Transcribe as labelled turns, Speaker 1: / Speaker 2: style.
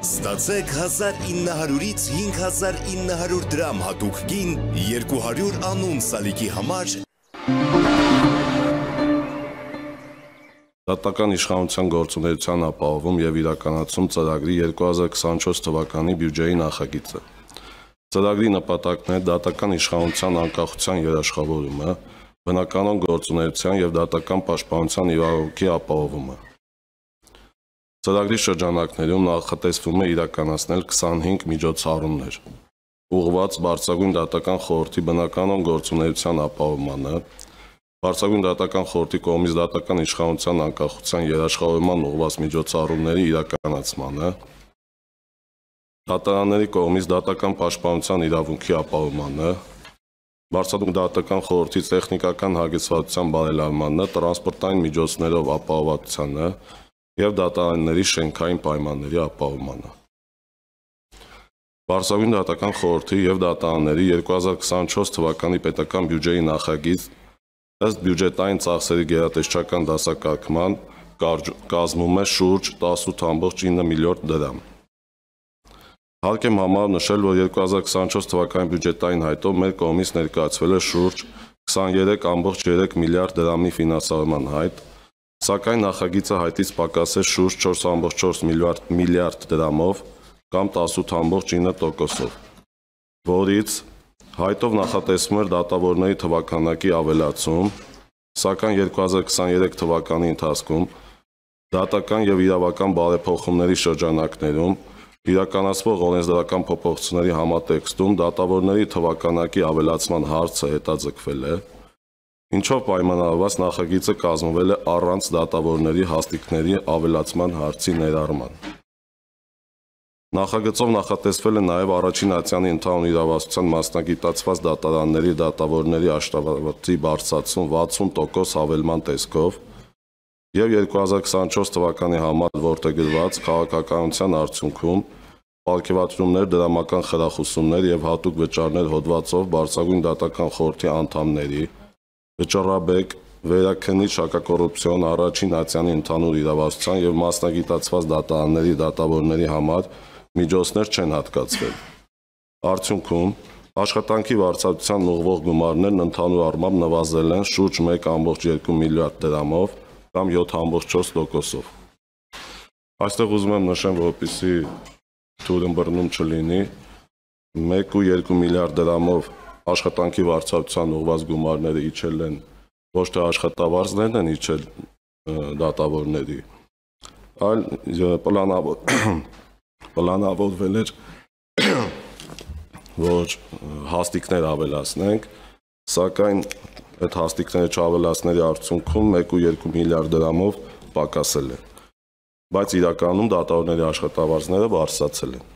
Speaker 1: Ստացեք 1900-ից 5900 դրամ հատուկ գին 200 անուն սալիկի համար։
Speaker 2: Դատական իշխանության գործունեության ապահովում եւ իրականացում ծրագրի 2024 թվականի բյուջեի նախագիծը։ Ծրագրի նպատակն է դատական իշխանության անկախության երաշխավորումը, բնականոն գործունեության եւ դատական պաշտպանության իրավունքի ապահովումը։ Ծրագրի շրջանակներում նախատեսվում է իրականացնել 25 միջոցառումներ, ուղղված բարձրագույն դատական խորհրդի բնականոն գործունեության ապահովմանը, բարձրագույն դատական խորհրդի կողմից դատական իշխանության անկախության երաշխավորման ուղղված միջոցառումների իրականացմանը, դատարանների կողմից դատական պաշտպանության իրավունքի ապահովմանը, բարձրագույն դատական խորհրդի տեխնիկական հագեցվածության բարելավմանը, տրանսպորտային միջոցներով ապահովվածությանը եւ դատարանների շենքային պայմանների ապահովմանը։ Բարձրագույն դատական խորհրդի եւ դատարանների 2024 թվականի պետական բյուջեի նախագիծ ըստ բյուջետային ծախսերի գերատեսչական դասակարգման կազմում է շուրջ 18.9 միլիարդ դրամ։ Հարկ եմ համար նշել, որ 2024 թվականի բյուջետային հայտով մեր կողմից ներկայացվել է շուրջ 23.3 միլիարդ դրամի ֆինանսավորման հայտ, սակայն նախագիծը հայտից պակաս է շուրջ 4.4 միլիարդ դրամով կամ 18.9%-ով, որից հայտով նախատեսվում էր դատավորների թվաքանակի ավելացում, սակայն 2023 թվականի ընթացքում դատական եւ իրավական բարեփոխումների շրջանակներում իրականացվող օրենսդրական փոփոխությունների համատեքստում դատավորների թվաքանակի ավելացման հարցը հետաձգվել է, ինչով պայմանավորված նախագիծը կազմվել է առանց դատավորների հաստիքների ավելացման հարցի ներառման։ Նախագծով նախատեսվել է նաև առաջին ատյանի ընդհանուր իրավասության մասնագիտացված դատարանների դատավորների աշխատավարձի բարձրացում 60% հավելման տեսքով եւ 2024 թվականի համար որդեգրված քաղաքականության արդյունքում պարգևատրումներ, դրամական խրախուսումներ եւ հատուկ վճարներ հոդվածով բարձրագույն դատական խորհրդի անդամների վճռաբեկ, վերաքննիչ հակակոռուպցիոն առաջին ատյանի ընդհանուր իրավասության եւ մասնագիտացված դատարանների դատավորների համար միջոցներ չեն հատկացվել։ Արդյունքում աշխատանքի վարձատրության ուղղվող գումարներն ընդհանուր առմամբ նվազել են շուրջ 1.2 միլիարդ դրամով կամ 7.4%-ով։ Այստեղ ուզում եմ նշեմ, որպեսզի թույլըմբռնում չլինի, 1.2 միլիարդ դրամով աշխատանքի վարձատրության ուղղված գումարները իջել են, ոչ թե աշխատավարձներն են իջել դատավորների, այլ պլանավորվել էր, որ հաստիկներ ավելացնենք, սակայն այդ հաստիկները չավելացների արդյունքում 1.2 միլիարդ դրամով պակասել են, բայց իրականում դատավորների աշխատավարձները բարձրացել են։